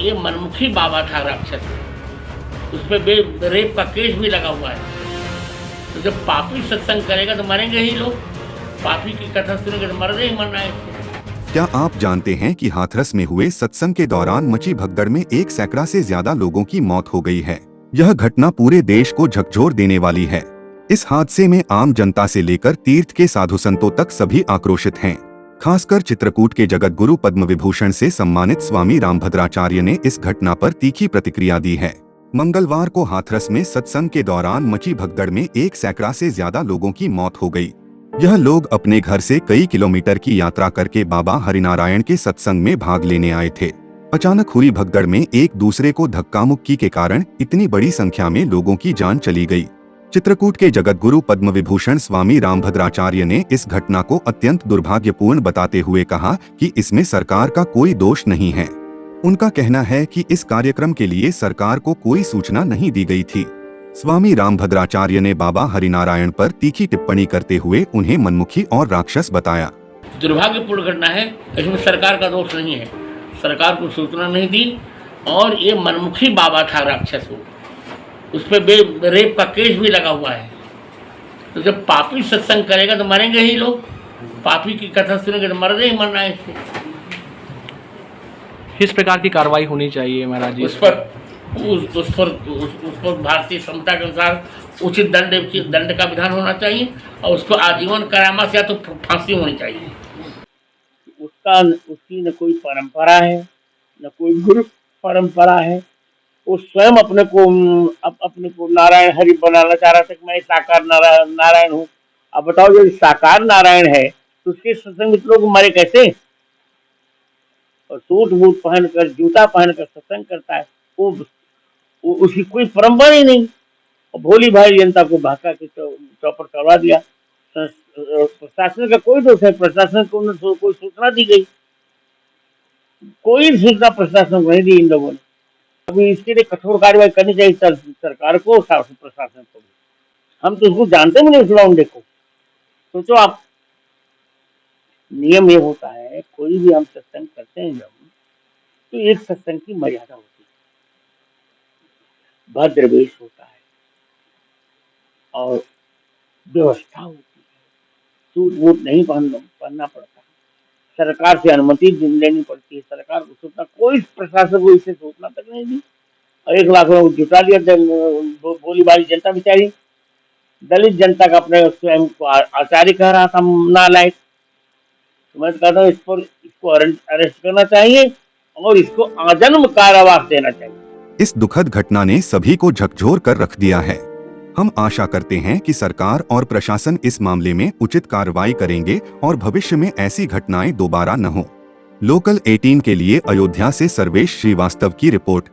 ये मनमुखी बाबा था राक्षस, उस पर रेप का केस भी लगा हुआ है। तो जब पापी सत्संग करेगा तो मरेंगे ही लोग, पापी की कथा सुनेंगे तो मरने ही मरना है। क्या आप जानते हैं कि हाथरस में हुए सत्संग के दौरान मची भगदड़ में 1 सैकड़ा से ज्यादा लोगों की मौत हो गई है। यह घटना पूरे देश को झकझोर देने वाली है। इस हादसे में आम जनता से लेकर तीर्थ के साधु संतों तक सभी आक्रोशित हैं। खासकर चित्रकूट के जगत गुरु पद्म विभूषण से सम्मानित स्वामी रामभद्राचार्य ने इस घटना पर तीखी प्रतिक्रिया दी है। मंगलवार को हाथरस में सत्संग के दौरान मची भगदड़ में 1 सैकड़ा से ज्यादा लोगों की मौत हो गई। यह लोग अपने घर से कई किलोमीटर की यात्रा करके बाबा हरिनारायण के सत्संग में भाग लेने आए थे। अचानक हुई भगदड़ में एक दूसरे को धक्का मुक्की के कारण इतनी बड़ी संख्या में लोगों की जान चली गई। चित्रकूट के जगत गुरु पद्म विभूषण स्वामी रामभद्राचार्य ने इस घटना को अत्यंत दुर्भाग्यपूर्ण बताते हुए कहा कि इसमें सरकार का कोई दोष नहीं है। उनका कहना है कि इस कार्यक्रम के लिए सरकार को कोई सूचना नहीं दी गई थी। स्वामी रामभद्राचार्य ने बाबा हरिनारायण पर तीखी टिप्पणी करते हुए उन्हें मनमुखी और राक्षस बताया। दुर्भाग्यपूर्ण घटना है, इसमें सरकार का दोष नहीं है, सरकार को सूचना नहीं दी और ये मनमुखी बाबा था राक्षस, उस पर रेप का केस भी लगा हुआ है। तो जब पापी सत्संग करेगा तो मरेंगे ही लोग, पापी की कथा सुनेंगे तो मरने ही मरना है। इससे किस प्रकार की कार्रवाई होनी चाहिए महाराज जी? उस पर भारतीय संहिता के अनुसार उचित दंड का विधान होना चाहिए और उसको आजीवन कारावास या तो फांसी होनी चाहिए। उसकी न कोई परंपरा है न कोई गुरु परंपरा है। वो स्वयं अपने को नारायण हरि बनाना चाह रहा था कि मैं साकार नारायण हूँ। अब बताओ, जो साकार नारायण है तो उसके सत्संग में लोग मरे कैसे? और सूट बूट पहनकर जूता पहनकर सत्संग करता है, वो उसकी कोई परंपरा ही नहीं। और भोली भाई जनता को भाका के चौपर करवा दिया। प्रशासन का कोई दोष है, प्रशासन को कोई सूचना दी गई, कोई सूचना प्रशासन को नहीं दी इन लोगों ने। अभी इसके लिए कठोर कार्रवाई करनी चाहिए सरकार को, प्रशासन को। हम तो उसको जानते भी नहीं उस लौंडे को। सोचो आप, नियम ये होता है, कोई भी हम सत्संग करते हैं जब, तो एक सत्संग की मर्यादा होती है, भद्र वेश होता है और व्यवस्था होती है। सूट बूट नहीं पहनना पड़ता, सरकार से अनुमति लेनी पड़ती है, सरकार को सूचना, कोई प्रशासन को इसे सूचना तक नहीं दी। और 1 लाख लोग जुटा दिया, बोली बाली जनता बेचारी, दलित जनता का अपने स्वयं को आचार्य कह रहा था नालायक। तो मैं कहता हूँ इसको अरेस्ट करना चाहिए और इसको आजन्म कारावास देना चाहिए। इस दुखद घटना ने सभी को झकझोर कर रख दिया है। हम आशा करते हैं कि सरकार और प्रशासन इस मामले में उचित कार्रवाई करेंगे और भविष्य में ऐसी घटनाएं दोबारा न हो। लोकल 18 के लिए अयोध्या से सर्वेश श्रीवास्तव की रिपोर्ट।